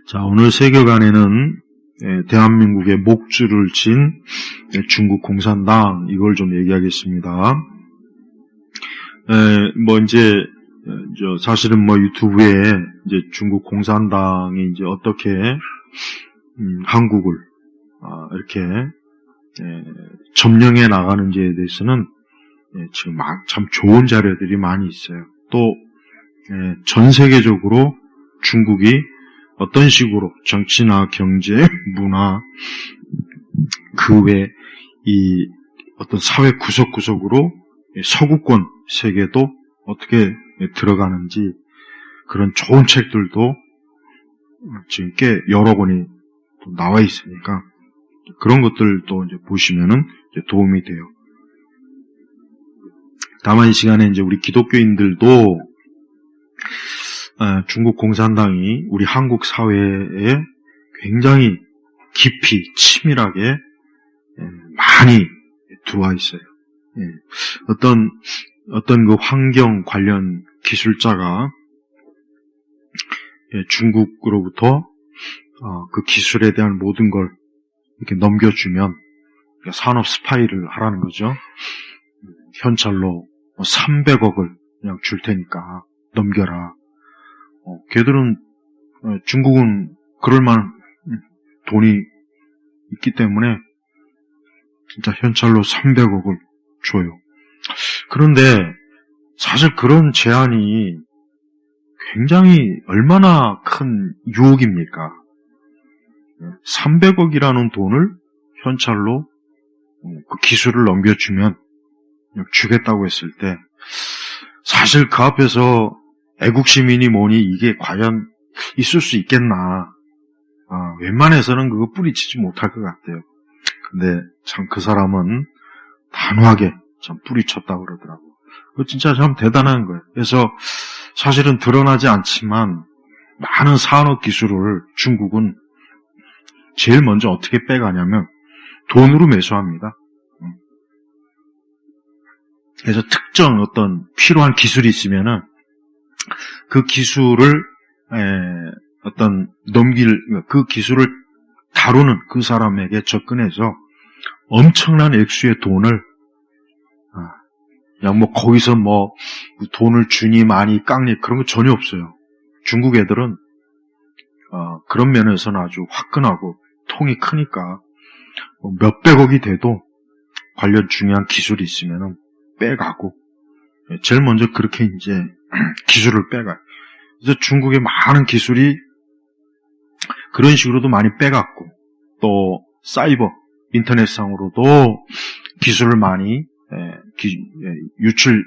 자, 오늘 세계관에는 대한민국의 목줄을 진 중국 공산당, 이걸 좀 얘기하겠습니다. 사실은 유튜브에 이제 중국 공산당이 이제 어떻게 한국을 이렇게 점령해 나가는지에 대해서는 지금 참 좋은 자료들이 많이 있어요. 또 전 세계적으로 중국이 어떤 식으로 정치나 경제, 문화, 그 외 이 어떤 사회 구석구석으로 서구권 세계도 어떻게 들어가는지, 그런 좋은 책들도 지금 꽤 여러 권이 나와 있으니까 그런 것들도 이제 보시면은 이제 도움이 돼요. 다만 이 시간에 이제 우리 기독교인들도 중국 공산당이 우리 한국 사회에 굉장히 깊이 치밀하게 많이 들어와 있어요. 어떤 그 환경 관련 기술자가 중국으로부터 그 기술에 대한 모든 걸 이렇게 넘겨주면 산업 스파이를 하라는 거죠. 현찰로 300억을 그냥 줄 테니까 넘겨라. 걔들은 중국은 그럴 만한 돈이 있기 때문에 진짜 현찰로 300억을 줘요. 그런데 사실 그런 제안이 굉장히 얼마나 큰 유혹입니까? 300억이라는 돈을 현찰로 그 기술을 넘겨주면 주겠다고 했을 때, 사실 그 앞에서 애국시민이 뭐니 이게 과연 있을 수 있겠나. 웬만해서는 그거 뿌리치지 못할 것 같아요. 근데 참 그 사람은 단호하게 참 뿌리쳤다고 그러더라고. 그거 진짜 참 대단한 거예요. 그래서 사실은 드러나지 않지만 많은 산업 기술을 중국은 제일 먼저 어떻게 빼가냐면 돈으로 매수합니다. 그래서 특정 어떤 필요한 기술이 있으면은 그 기술을 그 기술을 다루는 그 사람에게 접근해서 엄청난 액수의 돈을 그냥 거기서 돈을 주니 많이 깎니 그런 거 전혀 없어요. 중국 애들은 그런 면에서는 아주 화끈하고 통이 크니까 몇백억이 돼도 관련 중요한 기술이 있으면은 빼가고, 제일 먼저 그렇게 이제 기술을 빼가요. 그래서 중국의 많은 기술이 그런 식으로도 많이 빼갔고, 또 사이버 인터넷상으로도 기술을 많이 유출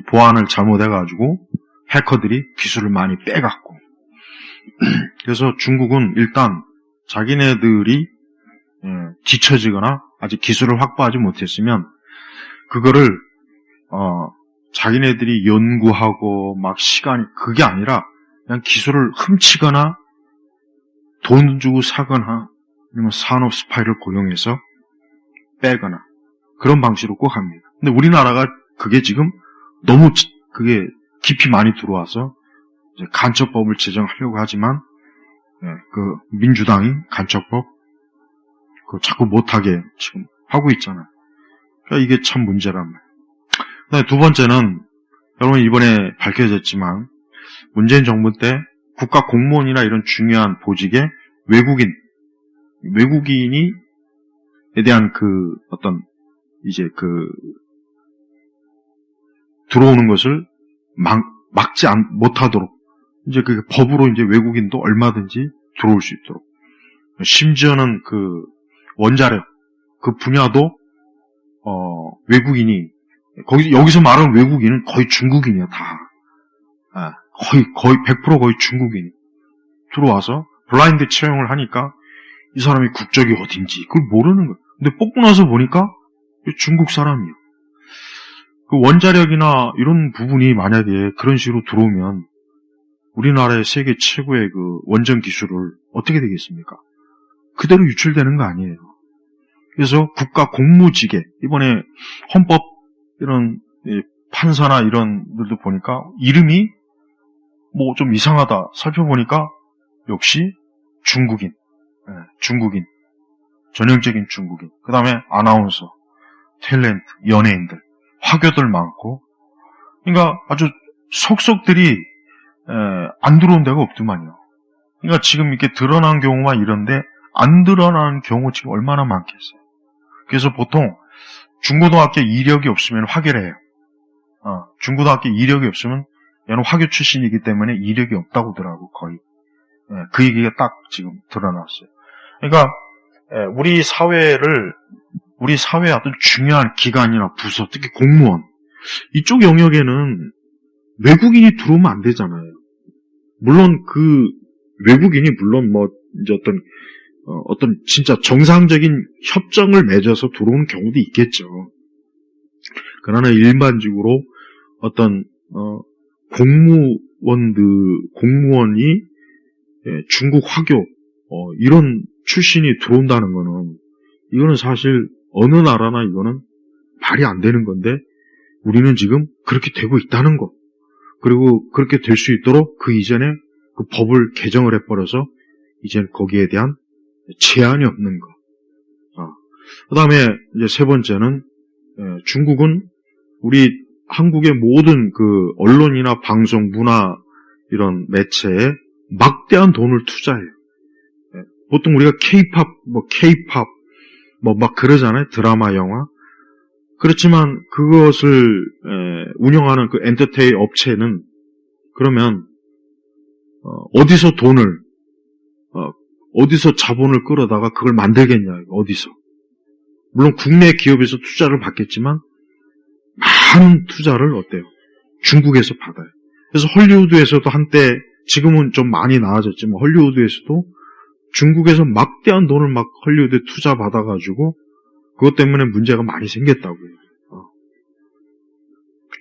보안을 잘못해가지고 해커들이 기술을 많이 빼갔고, 그래서 중국은 일단 자기네들이 뒤처지거나 아직 기술을 확보하지 못했으면 그거를 자기네들이 연구하고 시간이 그게 아니라 그냥 기술을 훔치거나 돈 주고 사거나 아니면 산업 스파이를 고용해서 빼거나 그런 방식으로 꼭 합니다. 근데 우리나라가 그게 지금 너무 그게 깊이 많이 들어와서 이제 간첩법을 제정하려고 하지만 그 민주당이 간첩법 그거 자꾸 못하게 지금 하고 있잖아요. 그러니까 이게 참 문제란 말이에요. 그다음에 두 번째는 여러분 이번에 밝혀졌지만 문재인 정부 때 국가 공무원이나 이런 중요한 보직에 외국인에 대한 그 어떤 이제 그 들어오는 것을 막지 못하도록 이제 그 법으로 이제 외국인도 얼마든지 들어올 수 있도록, 심지어는 그 원자력 그 분야도 외국인이 여기서 말하는 외국인은 거의 중국인이야 다. 거의 100% 거의 중국인이 들어와서 블라인드 채용을 하니까 이 사람이 국적이 어딘지 그걸 모르는 거야. 근데 뽑고 나서 보니까 중국 사람이야. 그 원자력이나 이런 부분이 만약에 그런 식으로 들어오면 우리나라의 세계 최고의 그 원전 기술을 어떻게 되겠습니까? 그대로 유출되는 거 아니에요. 그래서 국가 공무직에 이번에 헌법 이런 판사나 이런 분들도 보니까 이름이 좀 이상하다 살펴보니까 역시 중국인, 중국인, 전형적인 중국인. 그 다음에 아나운서, 탤런트, 연예인들, 화교들 많고, 그러니까 아주 속속들이 안 들어온 데가 없더만요. 그러니까 지금 이렇게 드러난 경우만 이런데 안 드러나는 경우 지금 얼마나 많겠어요. 그래서 보통 중고등학교 이력이 없으면 화교를 해요. 중고등학교 이력이 없으면 얘는 화교 출신이기 때문에 이력이 없다고 하더라고, 거의. 그 얘기가 딱 지금 드러났어요. 그러니까 우리 사회의 어떤 중요한 기관이나 부서, 특히 공무원, 이쪽 영역에는 외국인이 들어오면 안 되잖아요. 물론 그 외국인이 뭐 이제 어떤 진짜 정상적인 협정을 맺어서 들어오는 경우도 있겠죠. 그러나 일반적으로 어떤 공무원이 중국 화교 이런 출신이 들어온다는 거는 이거는 사실 어느 나라나 이거는 말이 안 되는 건데 우리는 지금 그렇게 되고 있다는 거. 그리고 그렇게 될 수 있도록 그 이전에 그 법을 개정을 해버려서 이제 거기에 대한 제한이 없는 거. 그 다음에 이제 세 번째는 중국은 우리 한국의 모든 그 언론이나 방송, 문화 이런 매체에 막대한 돈을 투자해요. 보통 우리가 K-팝 막 그러잖아요. 드라마, 영화. 그렇지만 그것을 운영하는 그 엔터테인 업체는 그러면 어디서 자본을 끌어다가 그걸 만들겠냐, 어디서. 물론 국내 기업에서 투자를 받겠지만 많은 투자를 어때요? 중국에서 받아요. 그래서 헐리우드에서도 한때, 지금은 좀 많이 나아졌지만 헐리우드에서도 중국에서 막대한 돈을 막 헐리우드에 투자 받아가지고 그것 때문에 문제가 많이 생겼다고요.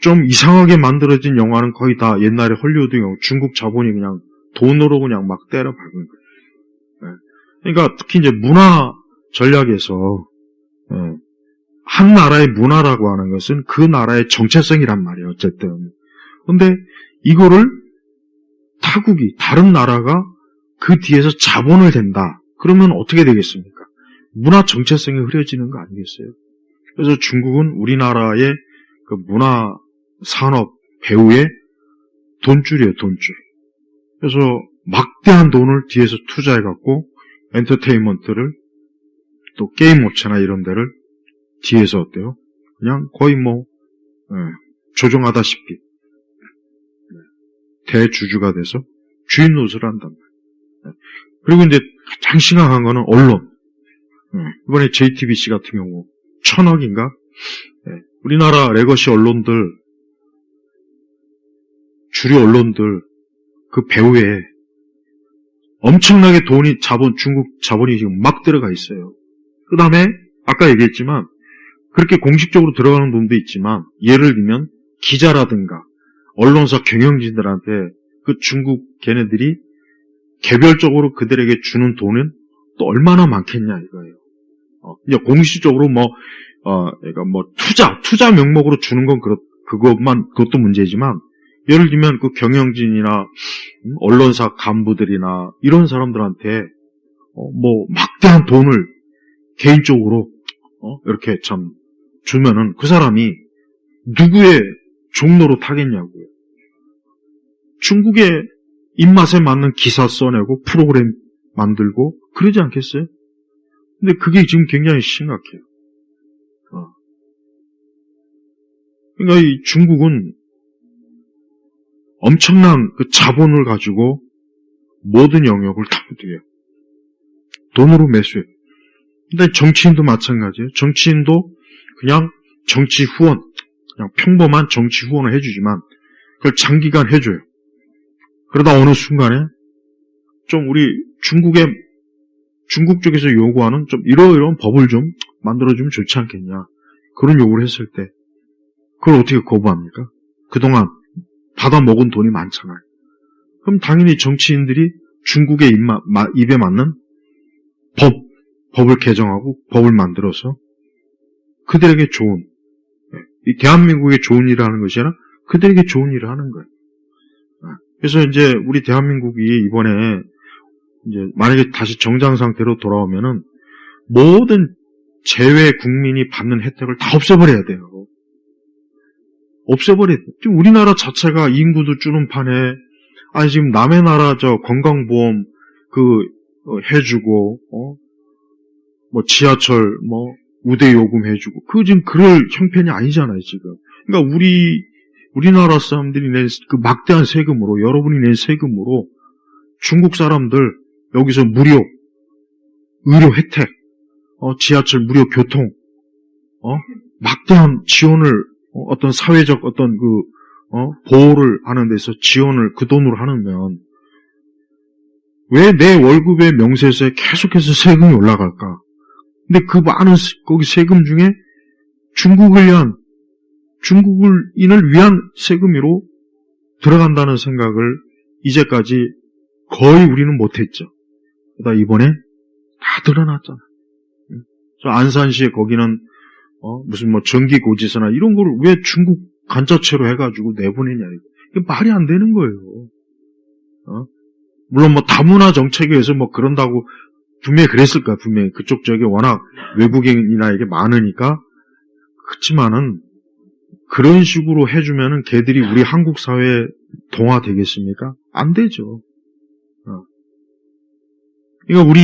좀 이상하게 만들어진 영화는 거의 다 옛날에 헐리우드 영화, 중국 자본이 그냥 돈으로 그냥 막 때려 박은 거예요. 그러니까 특히 이제 문화 전략에서 한 나라의 문화라고 하는 것은 그 나라의 정체성이란 말이에요. 어쨌든. 근데 이거를 다른 나라가 그 뒤에서 자본을 댄다. 그러면 어떻게 되겠습니까? 문화 정체성이 흐려지는 거 아니겠어요? 그래서 중국은 우리나라의 그 문화 산업 배후에 돈줄이에요, 돈줄. 그래서 막대한 돈을 뒤에서 투자해갖고 엔터테인먼트를 또 게임 업체나 이런 데를 뒤에서 어때요? 그냥 거의 조종하다시피 대주주가 돼서 주인 노릇을 한단 말이에요. 그리고 이제 가장 심각한 거는 언론. 이번에 JTBC 같은 경우 1,000억인가? 우리나라 레거시 언론들, 주류 언론들 그 배후에 엄청나게 중국 자본이 지금 막 들어가 있어요. 그 다음에 아까 얘기했지만 그렇게 공식적으로 들어가는 돈도 있지만 예를 들면 기자라든가 언론사 경영진들한테 그 중국 걔네들이 개별적으로 그들에게 주는 돈은 또 얼마나 많겠냐 이거예요. 이제 공식적으로 그러니까 투자 명목으로 주는 건 그것도 문제지만 예를 들면 그 경영진이나 언론사 간부들이나 이런 사람들한테 막대한 돈을 개인적으로 이렇게 참 주면은 그 사람이 누구의 종로로 타겠냐고요. 중국의 입맛에 맞는 기사 써내고 프로그램 만들고 그러지 않겠어요? 근데 그게 지금 굉장히 심각해요. 그러니까 이 중국은 엄청난 그 자본을 가지고 모든 영역을 다 어떻게 해요? 돈으로 매수해요. 근데 정치인도 마찬가지예요. 정치인도 그냥 정치 후원, 그냥 평범한 정치 후원을 해주지만 그걸 장기간 해줘요. 그러다 어느 순간에 좀 우리 중국 쪽에서 요구하는 좀 이러이러한 법을 좀 만들어주면 좋지 않겠냐. 그런 요구를 했을 때 그걸 어떻게 거부합니까? 그동안 받아먹은 돈이 많잖아요. 그럼 당연히 정치인들이 중국의 입에 맞는 법을 개정하고 법을 만들어서 그들에게 좋은, 이 대한민국에 좋은 일을 하는 것이 아니라 그들에게 좋은 일을 하는 거예요. 그래서 이제 우리 대한민국이 이번에 이제 만약에 다시 정상 상태로 돌아오면은 모든 제외 국민이 받는 혜택을 다 없애버려야 돼요. 없애버려야 돼. 지금 우리나라 자체가 인구도 줄은 판에, 아니, 지금 남의 나라 건강보험 해주고, 뭐 지하철, 우대 요금 해주고, 지금 그럴 형편이 아니잖아요, 지금. 그러니까 우리나라 사람들이 낸 그 막대한 세금으로, 여러분이 낸 세금으로 중국 사람들 여기서 무료 의료 혜택, 지하철 무료 교통, 막대한 지원을, 어떤 사회적 보호를 하는 데서 지원을 그 돈으로 하면, 왜 내 월급의 명세서에 계속해서 세금이 올라갈까? 근데 그 많은 거기 세금 중에 중국인을 위한 세금으로 들어간다는 생각을 이제까지 거의 우리는 못했죠. 그러다 이번에 다 드러났잖아. 저 안산시에 거기는 무슨 전기고지서나 이런 걸 왜 중국 간자체로 해가지고 내보내냐. 이게 말이 안 되는 거예요. 물론 다문화 정책에서 그런다고 분명히 그랬을 거야. 분명히 그쪽 쪽에 워낙 외국인이나 이게 많으니까. 그렇지만은 그런 식으로 해주면은 걔들이 우리 한국 사회에 동화되겠습니까? 안 되죠. 그러니까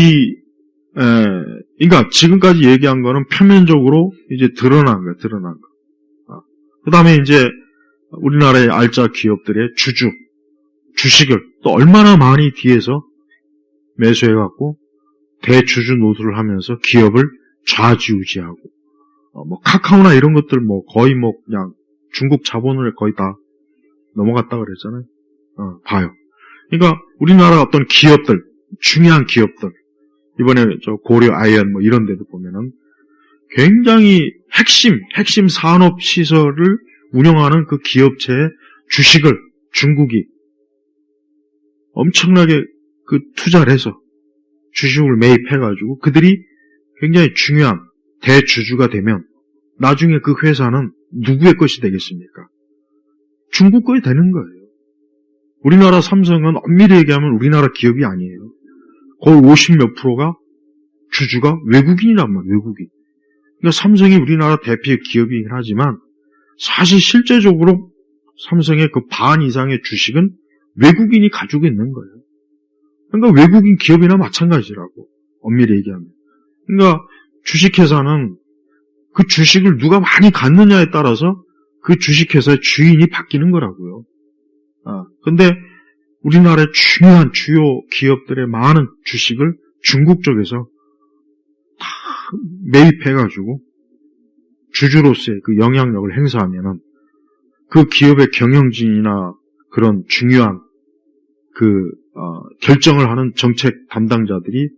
지금까지 얘기한 거는 표면적으로 이제 드러난 거야. 그 다음에 이제 우리나라의 알짜 기업들의 주식을 또 얼마나 많이 뒤에서 매수해갖고 대주주 노릇을 하면서 기업을 좌지우지하고, 카카오나 이런 것들 거의 그냥 중국 자본을 거의 다 넘어갔다 그랬잖아요. 봐요. 그러니까 우리나라 어떤 기업들, 중요한 기업들, 이번에 고려 아이언 이런 데도 보면은 굉장히 핵심 산업 시설을 운영하는 그 기업체의 주식을 중국이 엄청나게 투자를 해서 주식을 매입해가지고 그들이 굉장히 중요한 대주주가 되면 나중에 그 회사는 누구의 것이 되겠습니까? 중국 것이 되는 거예요. 우리나라 삼성은 엄밀히 얘기하면 우리나라 기업이 아니에요. 거의 50몇 프로가 주주가 외국인이란 말이에요. 외국인. 그러니까 삼성이 우리나라 대표 기업이긴 하지만 사실 실제적으로 삼성의 그 반 이상의 주식은 외국인이 가지고 있는 거예요. 그러니까 외국인 기업이나 마찬가지라고, 엄밀히 얘기하면. 그러니까 주식회사는 그 주식을 누가 많이 갖느냐에 따라서 그 주식회사의 주인이 바뀌는 거라고요. 근데 우리나라의 중요한 주요 기업들의 많은 주식을 중국 쪽에서 다 매입해가지고 주주로서의 그 영향력을 행사하면은 그 기업의 경영진이나 그런 중요한 결정을 하는 정책 담당자들이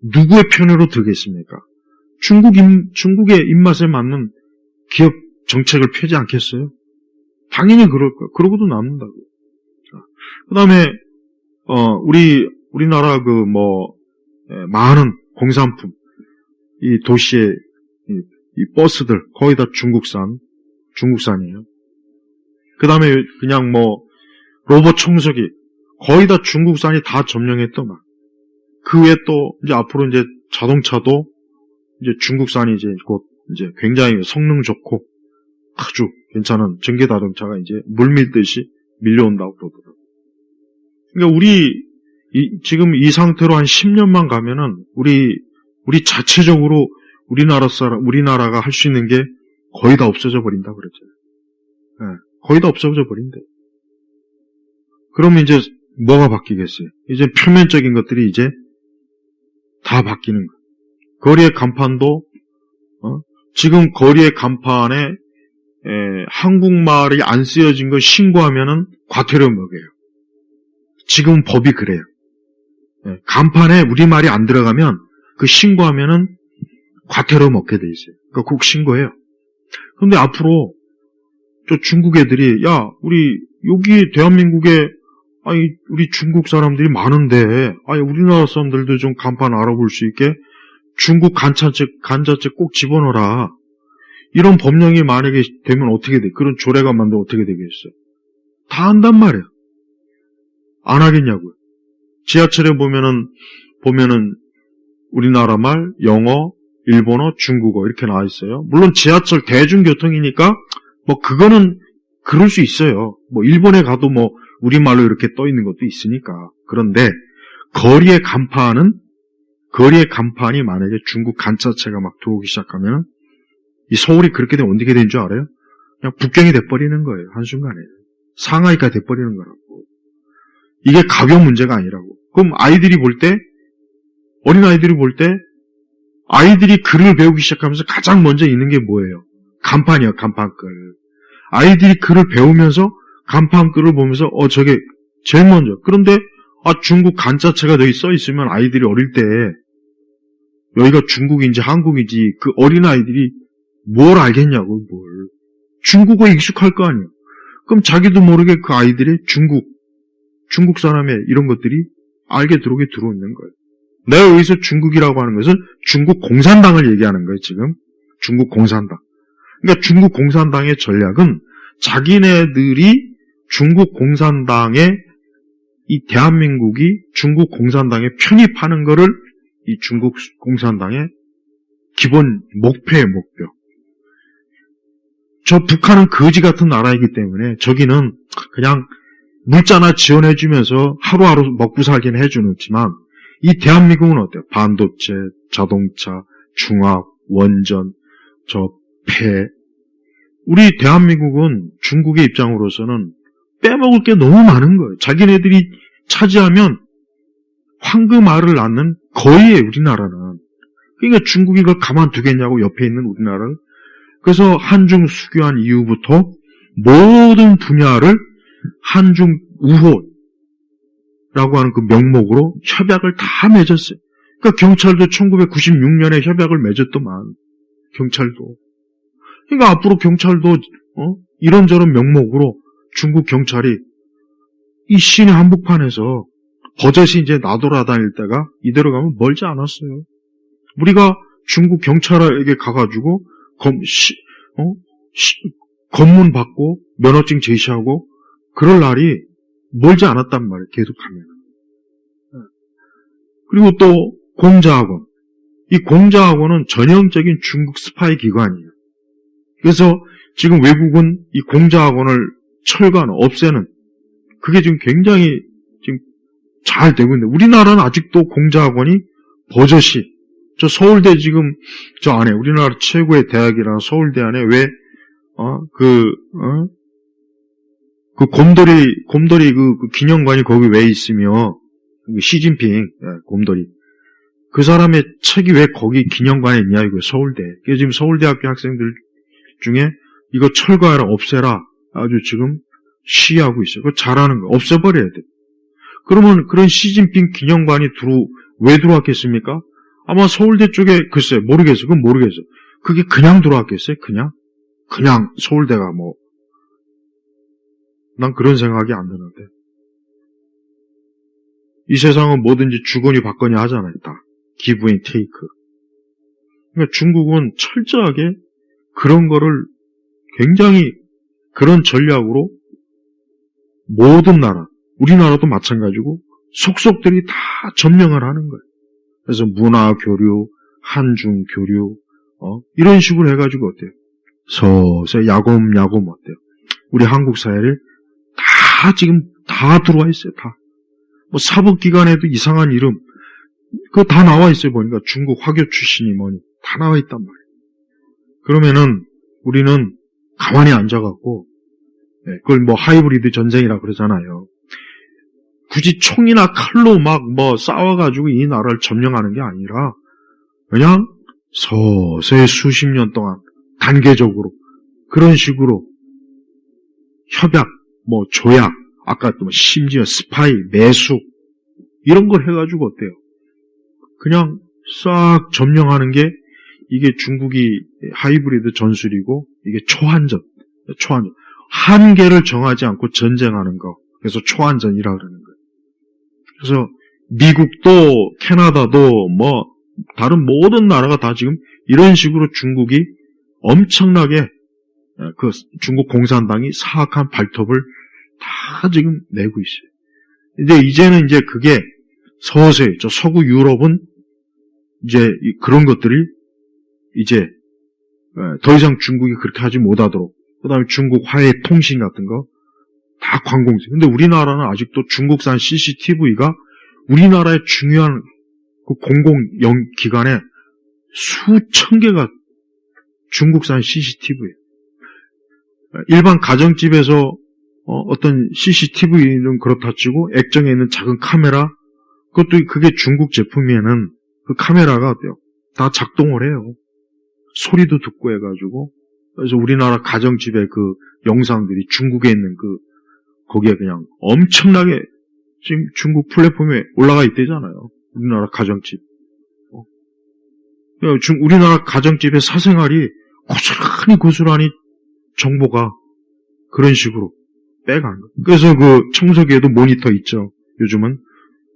누구의 편으로 들겠습니까? 중국의 입맛에 맞는 기업 정책을 펴지 않겠어요? 당연히 그럴 거예요. 그러고도 남는다고. 그 다음에, 우리나라 많은 공산품, 이 도시의 이 버스들, 거의 다 중국산이에요. 그 다음에 그냥 로봇 청소기, 거의 다 중국산이 다 점령했더만. 그 외에 또, 이제 앞으로 이제 자동차도 이제 중국산이 곧 굉장히 성능 좋고 아주 괜찮은 전기 자동차가 이제 물밀듯이 밀려온다고 그러더라고요. 그러니까 지금 이 상태로 한 10년만 가면은 우리 자체적으로 우리나라가 할 수 있는 게 거의 다 없어져 버린다 그랬잖아요. 네, 거의 다 없어져 버린대. 그러면 이제 뭐가 바뀌겠어요? 이제 표면적인 것들이 이제 다 바뀌는 거예요. 거리의 간판도 지금 거리의 간판에 한국말이 안 쓰여진 거 신고하면은 과태료 먹여요. 지금 법이 그래요. 간판에 우리말이 안 들어가면 그 신고하면은 과태료 먹게 돼 있어요. 그러니까 꼭 신고해요. 그런데 앞으로 저 중국 애들이 우리 여기 대한민국에 우리 중국 사람들이 많은데 우리나라 사람들도 좀 간판 알아볼 수 있게 중국 간자책 꼭 집어넣어라. 이런 법령이 만약에 되면 어떻게 돼? 그런 조례가 만들면 어떻게 되겠어요? 다 한단 말이에요. 안 하겠냐고요. 지하철에 보면은 우리나라 말, 영어, 일본어, 중국어 이렇게 나와 있어요. 물론 지하철 대중교통이니까 그거는 그럴 수 있어요. 일본에 가도 우리말로 이렇게 떠 있는 것도 있으니까. 그런데 거리의 간판이 만약에 중국 간자체가 막 들어오기 시작하면 이 서울이 그렇게 되면 어떻게 되는 줄 알아요? 그냥 북경이 돼버리는 거예요. 한순간에. 상하이가 돼버리는 거라고. 이게 가격 문제가 아니라고. 그럼 어린아이들이 볼 때 아이들이 글을 배우기 시작하면서 가장 먼저 있는 게 뭐예요? 간판이요, 간판글. 아이들이 글을 배우면서 간판글을 보면서 저게 제일 먼저. 그런데 중국 간자체가 여기 써 있으면 아이들이 어릴 때 여기가 중국인지 한국인지 그 어린아이들이 뭘 알겠냐고, 뭘. 중국어에 익숙할 거 아니에요. 그럼 자기도 모르게 그 아이들이 중국 사람의 이런 것들이 알게 들어오는 거예요. 내가 여기서 중국이라고 하는 것은 중국 공산당을 얘기하는 거예요, 지금. 중국 공산당. 그러니까 중국 공산당의 전략은 자기네들이 중국 공산당의 이 대한민국이 중국 공산당에 편입하는 거를 이 중국 공산당의 기본 목표예요, 목표. 저 북한은 거지 같은 나라이기 때문에 저기는 그냥 물자나 지원해주면서 하루하루 먹고 살긴 해주지만 이 대한민국은 어때요? 반도체, 자동차, 중화학, 원전, 폐. 우리 대한민국은 중국의 입장으로서는 빼먹을 게 너무 많은 거예요. 자기네들이 차지하면 황금알을 낳는 거의예요, 우리나라는. 그러니까 중국이 그걸 가만두겠냐고 옆에 있는 우리나라를. 그래서 한중 수교한 이후부터 모든 분야를 한중 우호라고 하는 그 명목으로 협약을 다 맺었어요. 그러니까 경찰도 1996년에 협약을 맺었더만, 경찰도. 그러니까 앞으로 경찰도 이런저런 명목으로 중국 경찰이 이 시내 한복판에서 버젓이 이제 나돌아다닐 때가 이대로 가면 멀지 않았어요. 우리가 중국 경찰에게 가가지고 검문 받고 면허증 제시하고 그럴 날이 멀지 않았단 말이에요. 계속 가면. 그리고 또 공자학원. 이 공자학원은 전형적인 중국 스파이 기관이에요. 그래서 지금 외국은 이 공자학원을 철거하는, 없애는, 그게 지금 굉장히 지금 잘 되고 있는데, 우리나라는 아직도 공자학원이 버젓이, 저 서울대 지금 저 안에, 우리나라 최고의 대학이라는 서울대 안에 왜, 곰돌이 그 기념관이 거기 왜 있으며, 시진핑, 곰돌이. 그 사람의 책이 왜 거기 기념관에 있냐, 이거 서울대. 그래서 지금 서울대학교 학생들 중에 이거 철거하라, 없애라, 아주 지금 시위하고 있어요. 그거 잘하는 거, 없애버려야 돼. 그러면 그런 시진핑 기념관이 왜 들어왔겠습니까? 아마 서울대 쪽에, 글쎄, 모르겠어요. 그건 모르겠어요. 그게 그냥 들어왔겠어요? 그냥 서울대가 난 그런 생각이 안 드는데. 이 세상은 뭐든지 주거니 받거니 하잖아요, 다. give and take. 그러니까 중국은 철저하게 그런 거를 굉장히 그런 전략으로 모든 나라, 우리나라도 마찬가지고 속속들이 다 점령을 하는 거예요. 그래서 문화 교류, 한중 교류, 이런 식으로 해가지고 어때요? 서서히 야곱야곱 어때요? 우리 한국 사회를 지금 다 들어와 있어요, 다. 사법기관에도 이상한 이름, 그거 다 나와 있어요, 보니까. 중국 화교 출신이 다 나와 있단 말이에요. 그러면은, 우리는 가만히 앉아갖고, 그걸 하이브리드 전쟁이라 그러잖아요. 굳이 총이나 칼로 싸워가지고 이 나라를 점령하는 게 아니라, 그냥 서서히 수십 년 동안 단계적으로, 그런 식으로 협약, 조약, 아까 또 심지어 스파이, 매수, 이런 걸 해가지고 어때요? 그냥 싹 점령하는 게 이게 중국이 하이브리드 전술이고 이게 초한전. 한계를 정하지 않고 전쟁하는 거. 그래서 초한전이라 그러는 거예요. 그래서 미국도 캐나다도 다른 모든 나라가 다 지금 이런 식으로 중국이 엄청나게 그 중국 공산당이 사악한 발톱을 다 지금 내고 있어요. 이제는 그게 서서히 저 서구 유럽은 이제 그런 것들이 이제 더 이상 중국이 그렇게 하지 못하도록, 그 다음에 중국 화해 통신 같은 거 다 관공서. 근데 우리나라는 아직도 중국산 CCTV가 우리나라의 중요한 그 공공기관에 수천 개가 중국산 CCTV예요. 일반 가정집에서 어떤 CCTV는 그렇다 치고 액정에 있는 작은 카메라, 그것도 그게 중국 제품이면은 그 카메라가 어때요? 다 작동을 해요. 소리도 듣고 해가지고. 그래서 우리나라 가정집의 그 영상들이 중국에 있는 거기에 그냥 엄청나게 지금 중국 플랫폼에 올라가 있대잖아요. 우리나라 가정집. 우리나라 가정집의 사생활이 고스란히 정보가 그런 식으로 빼가는 거예요. 그래서 그 청소기에도 모니터 있죠. 요즘은.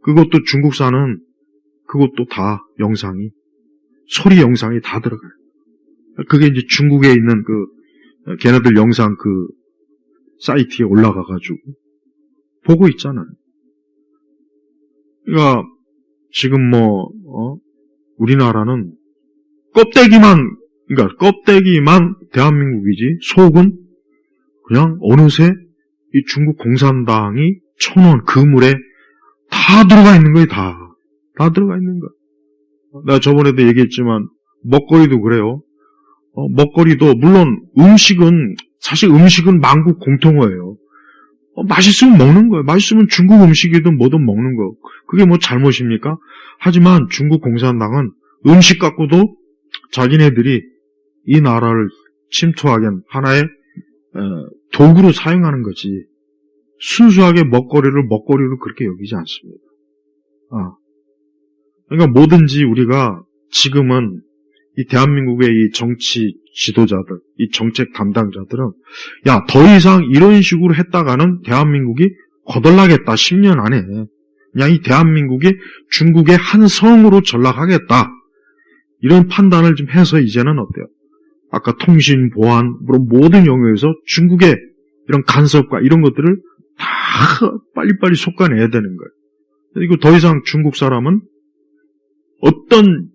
그것도 중국산은 그것도 다 영상이, 소리 영상이 다 들어가요. 그게 이제 중국에 있는 걔네들 영상 사이트에 올라가가지고 보고 있잖아요. 그러니까 지금 우리나라는 껍데기만 대한민국이지, 속은 그냥 어느새 이 중국 공산당이 쳐놓은 그물에 다 들어가 있는 거예요, 다 들어가 있는 거예요. 내가 저번에도 얘기했지만, 먹거리도 그래요. 먹거리도, 물론 사실 음식은 만국 공통어예요. 맛있으면 먹는 거예요. 맛있으면 중국 음식이든 뭐든 먹는 거. 그게 뭐 잘못입니까? 하지만 중국 공산당은 음식 갖고도 자기네들이 이 나라를 침투하기 위한 하나의 도구로 사용하는 거지. 순수하게 먹거리를 그렇게 여기지 않습니다. 그러니까 뭐든지 우리가 지금은 이 대한민국의 이 정치 지도자들, 이 정책 담당자들은 더 이상 이런 식으로 했다가는 대한민국이 거덜나겠다. 10년 안에. 그냥 이 대한민국이 중국의 한 성으로 전락하겠다. 이런 판단을 좀 해서 이제는 어때요? 아까 통신, 보안, 물론 모든 영역에서 중국의 이런 간섭과 이런 것들을 다 빨리빨리 솎아내야 되는 거예요. 그리고 더 이상 중국 사람은 어떤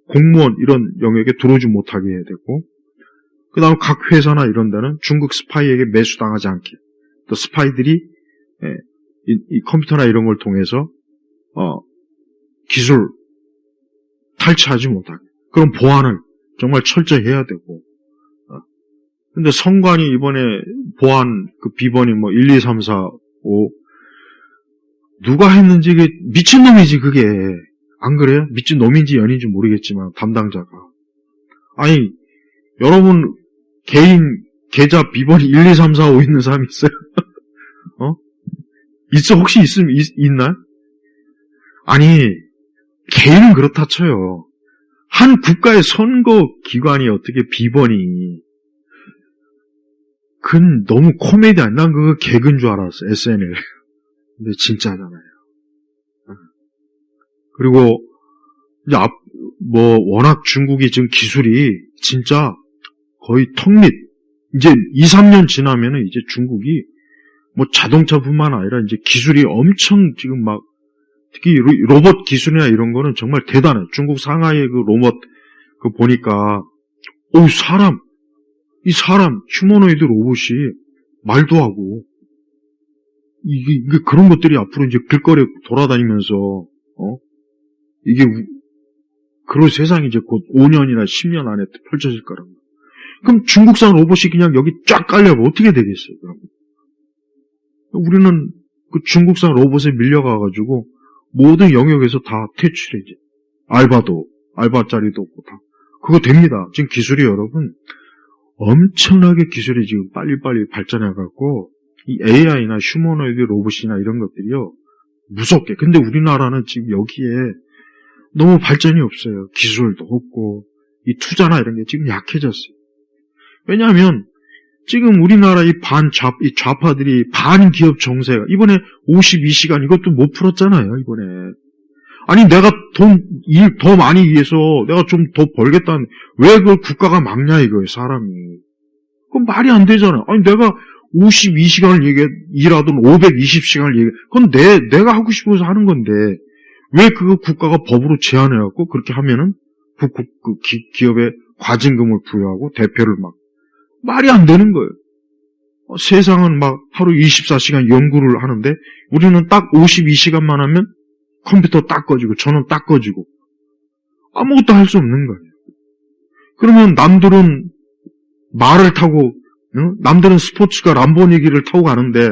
공무원 이런 영역에 들어오지 못하게 해야 되고, 그 다음 각 회사나 이런 데는 중국 스파이에게 매수당하지 않게, 또 스파이들이 이 컴퓨터나 이런 걸 통해서 기술 탈취하지 못하게, 그런 보안을 정말 철저히 해야 되고. 근데 선관위 이번에 보안 비번이 1, 2, 3, 4, 5 누가 했는지 미친놈이지 그게. 안 그래요? 미친놈인지 연인지 모르겠지만 담당자가. 아니 여러분 개인 계좌 비번이 1, 2, 3, 4, 5 있는 사람이 있어요? 있어? 혹시 있나요? 아니 개인은 그렇다 쳐요. 한 국가의 선거 기관이 어떻게 비번이, 그건 너무 코미디 아니야. 난 그거 개그인 줄 알았어, SNL. 근데 진짜잖아요. 그리고 이제 워낙 중국이 지금 기술이 진짜 거의 턱밑, 이제 2, 3년 지나면은 이제 중국이 자동차뿐만 아니라 이제 기술이 엄청 지금 특히 로봇 기술이나 이런 거는 정말 대단해. 중국 상하이의 그 로봇 보니까 사람 휴머노이드 로봇이 말도 하고 이게 그런 것들이 앞으로 이제 길거리에 돌아다니면서 이게 그런 세상이 이제 곧 5년이나 10년 안에 펼쳐질 거라고. 그럼 중국산 로봇이 그냥 여기 쫙 깔려면 어떻게 되겠어요? 그럼 우리는 그 중국산 로봇에 밀려가가지고 모든 영역에서 다 퇴출해. 이제 알바자리도 없고 다 그거 됩니다. 지금 기술이 여러분 엄청나게 기술이 지금 빨리빨리 발전해갖고 이 AI나 휴머노이드 로봇이나 이런 것들이요 무섭게. 근데 우리나라는 지금 여기에 너무 발전이 없어요. 기술도 없고 이 투자나 이런 게 지금 약해졌어요. 왜냐하면 지금 우리나라 이 좌파들이 반기업 정세가 이번에 52시간 이것도 못 풀었잖아요. 이번에. 아니 내가 일 더 많이 위해서 내가 좀 더 벌겠다는, 왜 그걸 국가가 막냐 이거예요. 사람이. 그건 말이 안 되잖아. 아니 내가 52시간을 일하든 520시간을 그건 내가 하고 싶어서 하는 건데, 왜 그 국가가 법으로 제한해갖고 그렇게 하면은 기업에 과징금을 부여하고 대표를 말이 안 되는 거예요. 세상은 하루 24시간 연구를 하는데 우리는 딱 52시간만 하면 컴퓨터 딱 꺼지고 전원 딱 꺼지고 아무것도 할 수 없는 거예요. 그러면 남들은 말을 타고, 남들은 스포츠카 람보르기니를 타고 가는데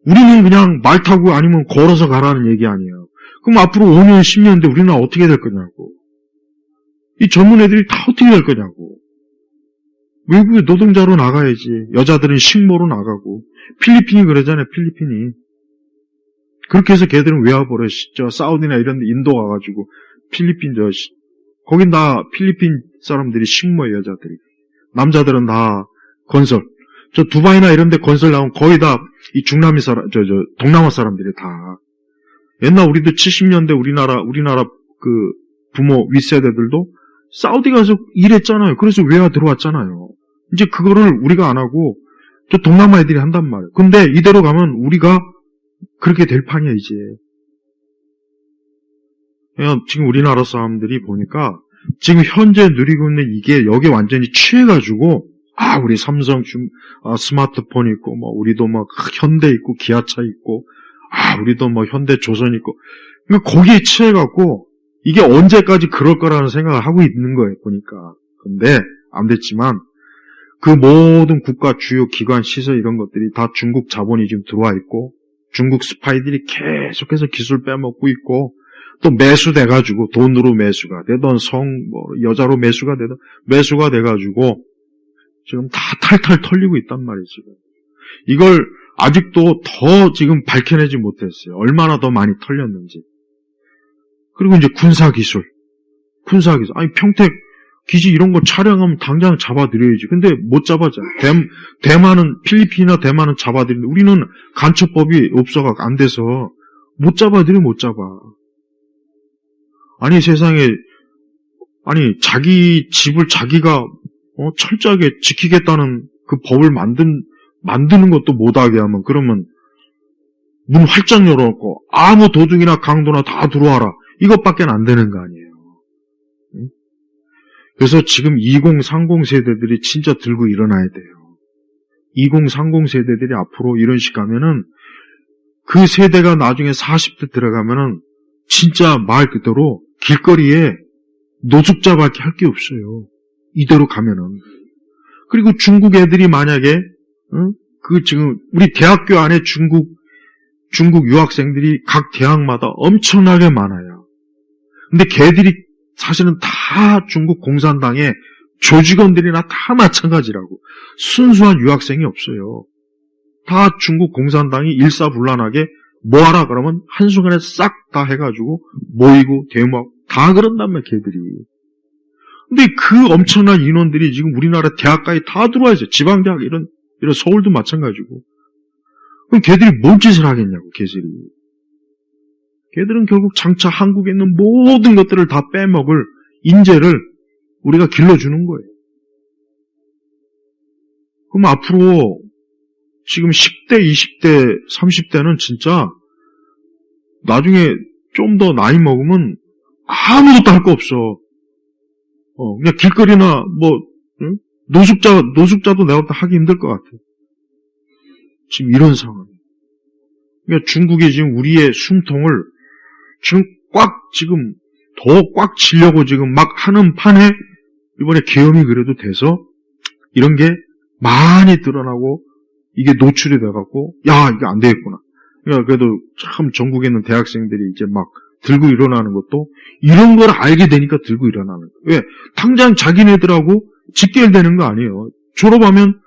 우리는 그냥 말 타고 아니면 걸어서 가라는 얘기 아니에요. 그럼 앞으로 5년, 10년 뒤에 우리는 어떻게 될 거냐고. 이 젊은 애들이 다 어떻게 될 거냐고. 외국에 노동자로 나가야지. 여자들은 식모로 나가고. 필리핀이 그러잖아요, 필리핀이. 그렇게 해서 걔들은 왜 와버려? 사우디나 이런 데 인도 가가지고 필리핀 거긴 다 필리핀 사람들이 식모예요, 여자들이. 남자들은 다 건설. 두바이나 이런 데 건설 나오면 거의 다 이 중남미 사람, 동남아 사람들이 다. 옛날 우리도 70년대 우리나라 그 부모 윗세대들도 사우디 가서 일했잖아요. 그래서 외화 들어왔잖아요. 이제 그거를 우리가 안 하고 또 동남아 애들이 한단 말이에요. 근데 이대로 가면 우리가 그렇게 될 판이야, 이제. 지금 우리나라 사람들이 보니까 지금 현재 누리고 있는 이게 여기에 완전히 취해가지고 우리 삼성 스마트폰 있고 우리도 현대 있고 기아차 있고 우리도 현대 조선 있고 그러니까 거기에 취해갖고 이게 언제까지 그럴 거라는 생각을 하고 있는 거예요, 보니까. 근데 안 됐지만 그 모든 국가 주요 기관 시설 이런 것들이 다 중국 자본이 지금 들어와 있고 중국 스파이들이 계속해서 기술 빼먹고 있고 또 매수돼가지고 돈으로 매수가 되던 여자로 매수가 되던 매수가 돼가지고 지금 다 탈탈 털리고 있단 말이에요, 지금. 이걸 아직도 더 지금 밝혀내지 못했어요. 얼마나 더 많이 털렸는지. 그리고 이제 군사기술. 아니, 평택 기지 이런 거 촬영하면 당장 잡아들여야지. 근데 못 잡아줘. 필리핀이나 대만은 잡아들이는데 우리는 간첩법이 없어가 안 돼서 못 잡아들여, 못 잡아. 아니, 세상에, 자기 집을 자기가, 철저하게 지키겠다는 그 법을 만드는 것도 못하게 하면, 그러면, 문 활짝 열어놓고, 아무 도둑이나 강도나 다 들어와라. 이것밖에 안 되는 거 아니에요. 응? 그래서 지금 2030 세대들이 진짜 들고 일어나야 돼요. 2030 세대들이 앞으로 이런 식 가면은, 그 세대가 나중에 40대 들어가면은, 진짜 말 그대로 길거리에 노숙자밖에 할 게 없어요. 이대로 가면은. 그리고 중국 애들이 만약에 지금 우리 대학교 안에 중국 유학생들이 각 대학마다 엄청나게 많아요. 근데 걔들이 사실은 다 중국 공산당의 조직원들이나 다 마찬가지라고. 순수한 유학생이 없어요. 다 중국 공산당이 일사불란하게 뭐하라 그러면 한순간에 싹 다 해가지고 모이고 데모하고 다 그런단 말이야, 걔들이. 근데 그 엄청난 인원들이 지금 우리나라 대학가에 다 들어와 있어요. 지방대학 이런 서울도 마찬가지고. 그럼 걔들이 뭔 짓을 하겠냐고, 걔들이. 걔들은 결국 장차 한국에 있는 모든 것들을 다 빼먹을 인재를 우리가 길러주는 거예요. 그럼 앞으로 지금 10대, 20대, 30대는 진짜 나중에 좀 더 나이 먹으면 아무것도 할 거 없어. 그냥 길거리나 응? 노숙자도 내가 볼 때 하기 힘들 것 같아. 지금 이런 상황. 그러니까 중국이 지금 우리의 숨통을 지금 더 꽉 치려고 지금 막 하는 판에 이번에 계엄이 그래도 돼서 이런 게 많이 드러나고 이게 노출이 돼갖고 이게 안 되겠구나. 그러니까 그래도 참 전국에 있는 대학생들이 이제 막 들고 일어나는 것도 이런 걸 알게 되니까 들고 일어나는 거예요. 왜? 당장 자기네들하고 직결되는 거 아니에요. 졸업하면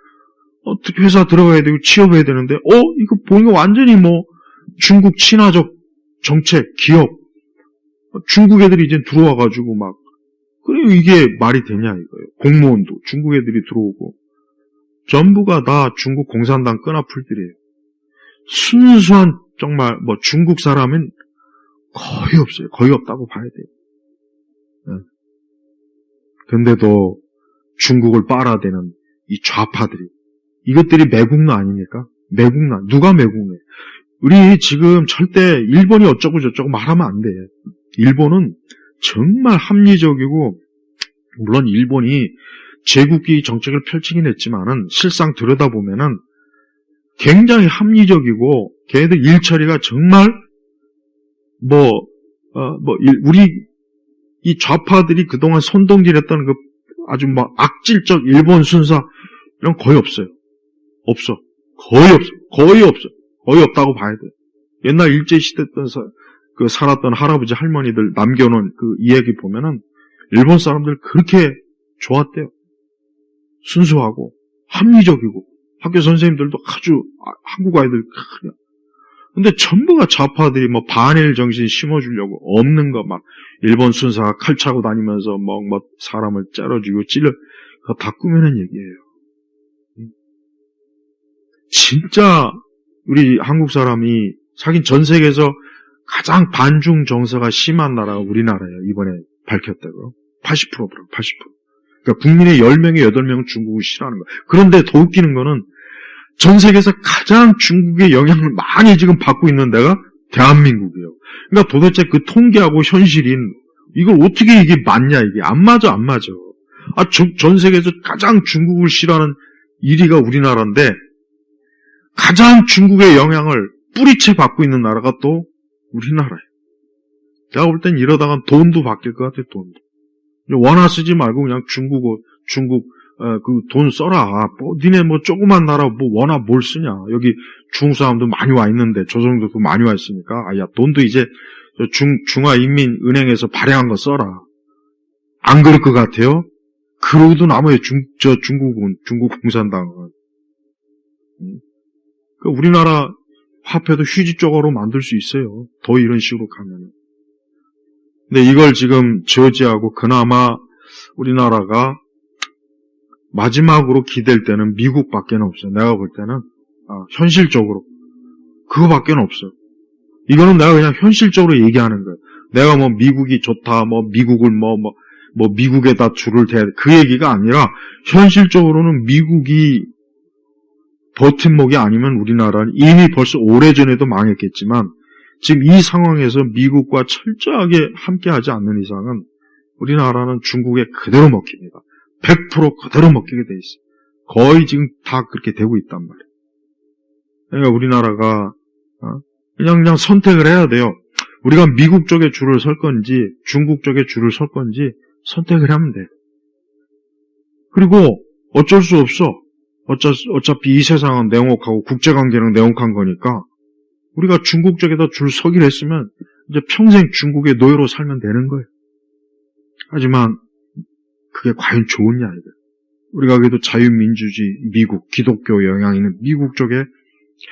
회사 들어가야 되고 취업해야 되는데 이거 보니까 완전히 중국 친화적 정책, 기업 중국 애들이 이제 들어와가지고 그리고 이게 말이 되냐 이거예요. 공무원도 중국 애들이 들어오고 전부가 다 중국 공산당 끈앞풀들이에요. 순수한 정말 중국 사람은 거의 없어요. 거의 없다고 봐야 돼요. 네. 근데도 중국을 빨아대는 이 좌파들이 이것들이 매국노 아닙니까? 매국노. 누가 매국노예요? 우리 지금 절대 일본이 어쩌고 저쩌고 말하면 안 돼. 일본은 정말 합리적이고, 물론 일본이 제국주의 정책을 펼치긴 했지만은 실상 들여다보면은 굉장히 합리적이고, 걔네들 일처리가 정말 우리 이 좌파들이 그동안 선동질했던 그 아주 막 악질적 일본 순사 이런 거 거의 없어요. 없어. 거의 없어. 거의 없어. 거의 없다고 봐야 돼. 옛날 일제시대 때 살았던 할아버지 할머니들 남겨놓은 그 이야기 보면은 일본 사람들 그렇게 좋았대요. 순수하고 합리적이고 학교 선생님들도 아주 한국 아이들 그냥. 근데 전부가 좌파들이 뭐 반일 정신 심어주려고 없는 거 막 일본 순사가 칼 차고 다니면서 뭐 사람을 째려주고 그거 다 꾸며낸 얘기예요. 진짜 우리 한국 사람이 사긴 전 세계에서 가장 반중 정서가 심한 나라가 우리나라예요. 이번에 밝혔다고. 80%더라고, 80%. 그러니까 국민의 10명에 8명은 중국을 싫어하는 거예요. 그런데 더 웃기는 거는 전 세계에서 가장 중국의 영향을 많이 지금 받고 있는 데가 대한민국이에요. 그러니까 도대체 그 통계하고 현실인 이걸 어떻게 이게 맞냐 이게 안 맞아. 전 세계에서 가장 중국을 싫어하는 1위가 우리나라인데 가장 중국의 영향을 뿌리채 받고 있는 나라가 또 우리나라예요. 내가 볼 땐 이러다가 돈도 바뀔 것 같아요. 돈도. 원화 쓰지 말고 그냥 중국 그 돈 써라. 니네 조그만 나라 원화 뭘 쓰냐. 여기 중국 사람도 많이 와 있는데 조선족도 많이 와 있으니까 돈도 이제 중화인민은행에서 발행한 거 써라. 안 그럴 것 같아요? 그러고도 남아요. 중국 공산당은. 우리나라 화폐도 휴지 조각으로 만들 수 있어요. 더 이런 식으로 가면은. 근데 이걸 지금 저지하고 그나마 우리나라가 마지막으로 기댈 때는 미국밖에 없어요. 내가 볼 때는 현실적으로 그거밖에 없어요. 이거는 내가 그냥 현실적으로 얘기하는 거예요. 내가 미국이 좋다, 미국을 미국에다 줄을 대야 돼. 그 얘기가 아니라 현실적으로는 미국이 버팀목이 아니면 우리나라는 이미 벌써 오래전에도 망했겠지만 지금 이 상황에서 미국과 철저하게 함께하지 않는 이상은 우리나라는 중국에 그대로 먹힙니다. 100% 그대로 먹히게 돼 있어요. 거의 지금 다 그렇게 되고 있단 말이에요. 그러니까 우리나라가 그냥 선택을 해야 돼요. 우리가 미국 쪽에 줄을 설 건지 중국 쪽에 줄을 설 건지 선택을 하면 돼. 그리고 어쩔 수 없어. 어차피 이 세상은 냉혹하고 국제관계는 냉혹한 거니까 우리가 중국 쪽에다 줄 서기로 했으면 이제 평생 중국의 노예로 살면 되는 거예요. 하지만 그게 과연 좋으냐 이거. 우리가 그래도 자유민주주의, 미국, 기독교 영향 있는 미국 쪽에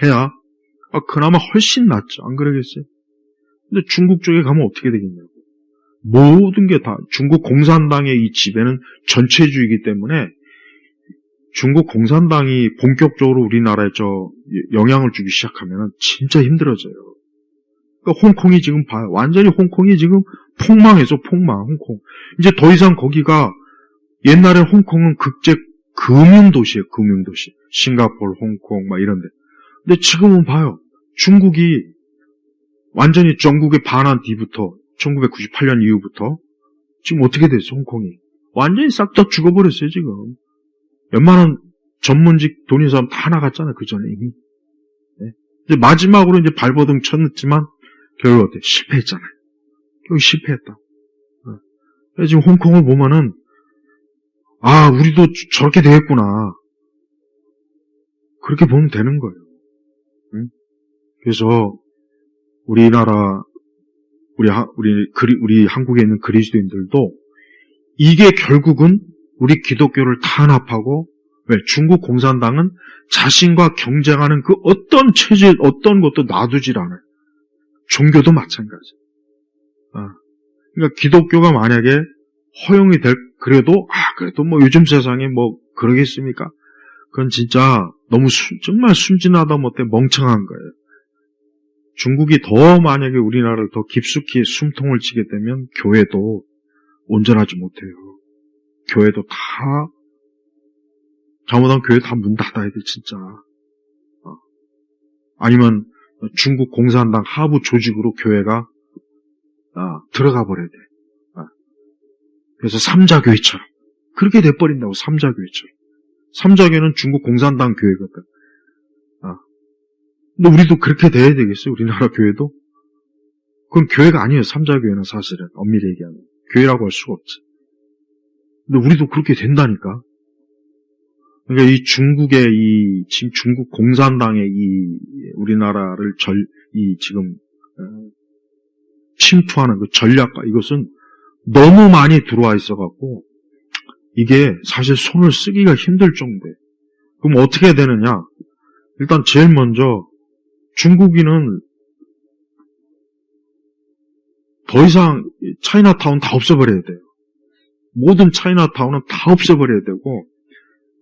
해야 그나마 훨씬 낫죠. 안 그러겠어요? 근데 중국 쪽에 가면 어떻게 되겠냐고. 모든 게 다 중국 공산당의 이 지배는 전체주의이기 때문에 중국 공산당이 본격적으로 우리나라에 영향을 주기 시작하면 진짜 힘들어져요. 그러니까 홍콩이 지금 봐요. 완전히 홍콩이 지금 폭망해서 폭망, 홍콩. 이제 더 이상 거기가 옛날에 홍콩은 국제 금융도시예요, 금융도시. 싱가포르, 홍콩, 이런데. 근데 지금은 봐요. 중국이 완전히 전국에 반한 뒤부터, 1998년 이후부터, 지금 어떻게 됐어, 홍콩이? 완전히 싹 다 죽어버렸어요, 지금. 웬만한 전문직 돈 있는 사람 다 나갔잖아요, 그 전에 이미. 네. 이제 마지막으로 이제 발버둥 쳤지만, 결국 어때? 실패했잖아요. 결국 실패했다. 네. 지금 홍콩을 보면은, 우리도 저렇게 되겠구나. 그렇게 보면 되는 거예요. 응? 그래서, 우리나라, 우리 한국에 있는 그리스도인들도, 이게 결국은 우리 기독교를 탄압하고, 왜? 중국 공산당은 자신과 경쟁하는 그 어떤 체질, 어떤 것도 놔두질 않아요. 종교도 마찬가지. 그러니까 기독교가 만약에 허용이 그래도 요즘 세상에 그러겠습니까? 그건 진짜 너무 정말 순진하다 못해 멍청한 거예요. 중국이 더 만약에 우리나라를 더 깊숙이 숨통을 치게 되면 교회도 온전하지 못해요. 교회도 다 잘못하면 교회 다 문 닫아야 돼, 진짜. 아니면 중국 공산당 하부 조직으로 교회가 들어가 버려야 돼. 그래서 삼자교회처럼. 그렇게 돼버린다고, 삼자교회처럼. 삼자교회는 중국 공산당 교회거든. 근데 우리도 그렇게 돼야 되겠어요? 우리나라 교회도? 그건 교회가 아니에요, 삼자교회는 사실은. 엄밀히 얘기하면. 교회라고 할 수가 없지. 근데 우리도 그렇게 된다니까. 그러니까 이 중국의 지금 중국 공산당의 우리나라를 지금, 침투하는 그 전략과 이것은 너무 많이 들어와 있어갖고, 이게 사실 손을 쓰기가 힘들 정도예요. 그럼 어떻게 해야 되느냐? 일단 제일 먼저, 중국인은 더 이상 차이나타운 다 없애버려야 돼요. 모든 차이나타운은 다 없애버려야 되고,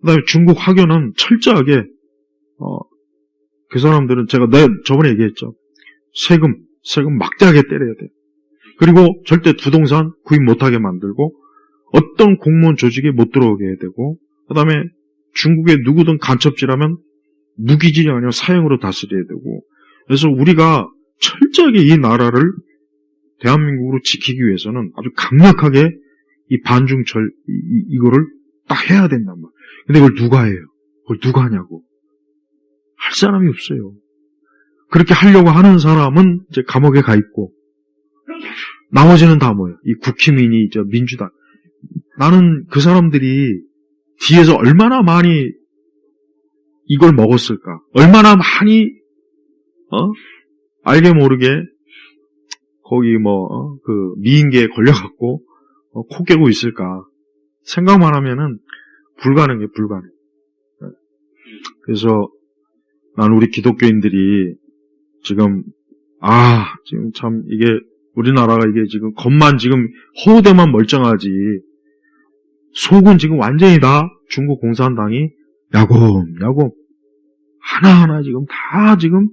그 다음에 중국 학교는 철저하게, 그 사람들은 제가 저번에 얘기했죠. 세금 막대하게 때려야 돼요. 그리고 절대 부동산 구입 못하게 만들고, 어떤 공무원 조직에 못 들어오게 해야 되고, 그 다음에 중국에 누구든 간첩질하면 무기질이 아니라 사형으로 다스려야 되고, 그래서 우리가 철저하게 이 나라를 대한민국으로 지키기 위해서는 아주 강력하게 이 반중철, 이거를 딱 해야 된단 말이에요. 근데 그걸 누가 해요? 그걸 누가 하냐고. 할 사람이 없어요. 그렇게 하려고 하는 사람은 이제 감옥에 가 있고, 나머지는 다 뭐예요? 이 국힘이니, 민주당. 나는 그 사람들이 뒤에서 얼마나 많이 이걸 먹었을까? 얼마나 많이, 알게 모르게, 거기 미인계에 걸려갖고, 코 깨고 있을까? 생각만 하면은 불가능해. 그래서 난 우리 기독교인들이 지금 참 이게 우리나라가 이게 지금 겉만 지금 허우대만 멀쩡하지 속은 지금 완전히 다 중국 공산당이 야곰야곰 하나하나 지금 다 지금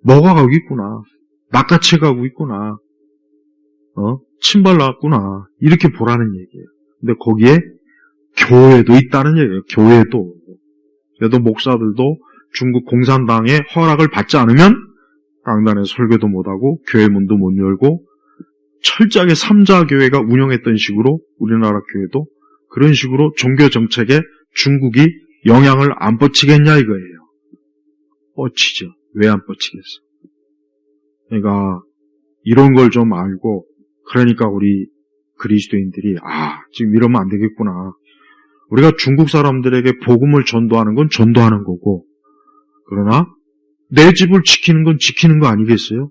먹어가고 있구나. 낚아채가고 있구나. 침발났구나. 이렇게 보라는 얘기예요. 근데 거기에 교회도 있다는 얘기예요. 교회도. 그래도 목사들도 중국 공산당의 허락을 받지 않으면 강단에 설교도 못하고 교회 문도 못 열고 철저하게 삼자교회가 운영했던 식으로 우리나라 교회도 그런 식으로 종교 정책에 중국이 영향을 안 뻗치겠냐 이거예요. 뻗치죠. 왜 안 뻗치겠어? 그러니까 이런 걸 좀 알고 그러니까 우리 그리스도인들이 지금 이러면 안 되겠구나. 우리가 중국 사람들에게 복음을 전도하는 건 전도하는 거고 그러나 내 집을 지키는 건 지키는 거 아니겠어요?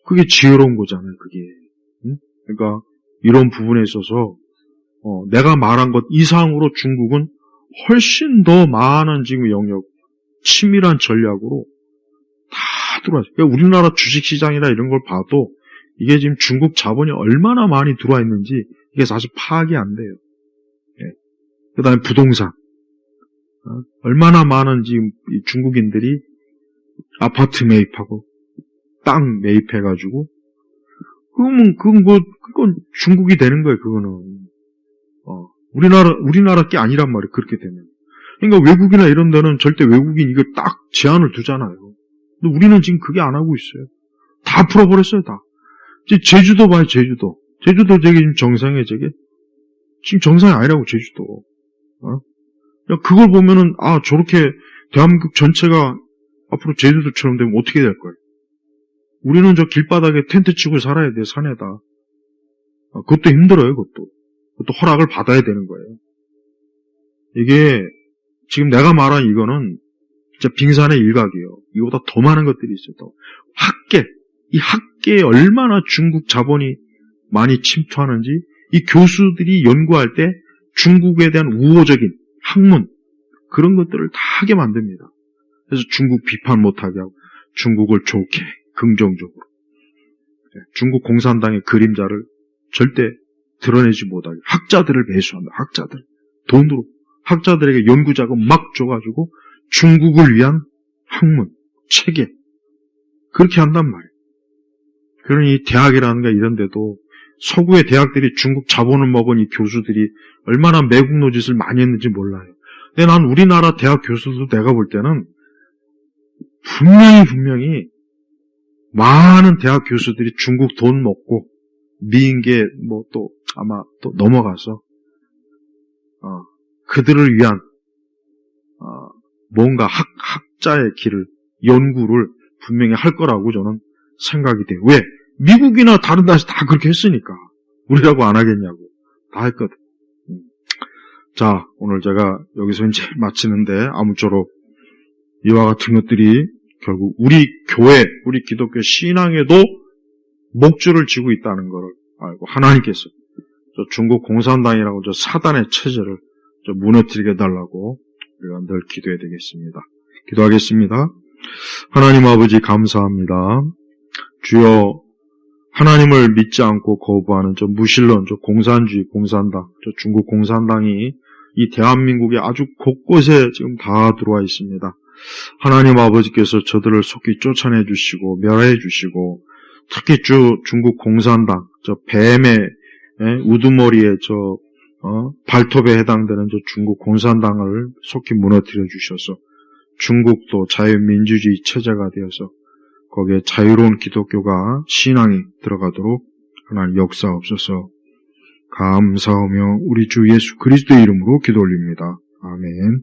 그게 지혜로운 거잖아요. 그게. 응? 그러니까 이런 부분에 있어서 내가 말한 것 이상으로 중국은 훨씬 더 많은 지금 영역, 치밀한 전략으로 다 들어왔어요. 그러니까 우리나라 주식시장이나 이런 걸 봐도 이게 지금 중국 자본이 얼마나 많이 들어와 있는지 이게 사실 파악이 안 돼요. 예. 그 다음에 부동산. 얼마나 많은 지금 중국인들이 아파트 매입하고 땅 매입해가지고 그건 중국이 되는 거예요. 그거는 우리나라 게 아니란 말이에요. 그렇게 되면. 그러니까 외국이나 이런 데는 절대 외국인 이거 딱 제한을 두잖아요. 근데 우리는 지금 그게 안 하고 있어요. 다 풀어버렸어요. 다. 이제 제주도 봐요. 제주도 되게 지금 정상이에요. 저게 지금 정상이 아니라고 제주도. 그걸 보면은 저렇게 대한민국 전체가 앞으로 제주도처럼 되면 어떻게 될 거예요? 우리는 저 길바닥에 텐트 치고 살아야 돼요. 산에다. 그것도 힘들어요. 그것도 허락을 받아야 되는 거예요. 이게 지금 내가 말한 이거는 진짜 빙산의 일각이에요. 이거보다 더 많은 것들이 있어요. 또 이 학계에 얼마나 중국 자본이 많이 침투하는지 이 교수들이 연구할 때 중국에 대한 우호적인 학문 그런 것들을 다 하게 만듭니다. 그래서 중국 비판 못하게 하고 중국을 좋게 긍정적으로 중국 공산당의 그림자를 절대 드러내지 못하게 학자들을 배수한다. 학자들 돈으로 학자들에게 연구자금 막 줘가지고 중국을 위한 학문 체계 그렇게 한단 말이에요. 그러니 대학이라는가 이런 데도 서구의 대학들이 중국 자본을 먹은 이 교수들이 얼마나 매국노 짓을 많이 했는지 몰라요. 근데 난 우리나라 대학 교수들도 내가 볼 때는 분명히 많은 대학 교수들이 중국 돈 먹고 미인계 뭐 또 아마 또 넘어가서 그들을 위한 뭔가 학자의 길을 연구를 분명히 할 거라고 저는 생각이 돼요. 왜? 미국이나 다른 나라에서 다 그렇게 했으니까 우리라고 안 하겠냐고. 다 했거든. 자, 오늘 제가 여기서 이제 마치는데 아무쪼록 이와 같은 것들이 결국 우리 교회, 우리 기독교 신앙에도 목줄을 쥐고 있다는 것을 알고 하나님께서 저 중국 공산당이라고 저 사단의 체제를 저 무너뜨리게 해달라고 우리가 늘 기도해야 되겠습니다. 기도하겠습니다. 하나님 아버지 감사합니다. 주여 하나님을 믿지 않고 거부하는 저 무신론, 저 공산주의, 공산당, 저 중국 공산당이 이 대한민국의 아주 곳곳에 지금 다 들어와 있습니다. 하나님 아버지께서 저들을 속히 쫓아내 주시고 멸해 주시고 특히 중국 공산당, 저 뱀의 우두머리에 저 발톱에 해당되는 저 중국 공산당을 속히 무너뜨려 주셔서 중국도 자유민주주의 체제가 되어서 거기에 자유로운 기독교가 신앙이 들어가도록 하나님 역사옵소서. 감사하며 우리 주 예수 그리스도의 이름으로 기도 올립니다. 아멘.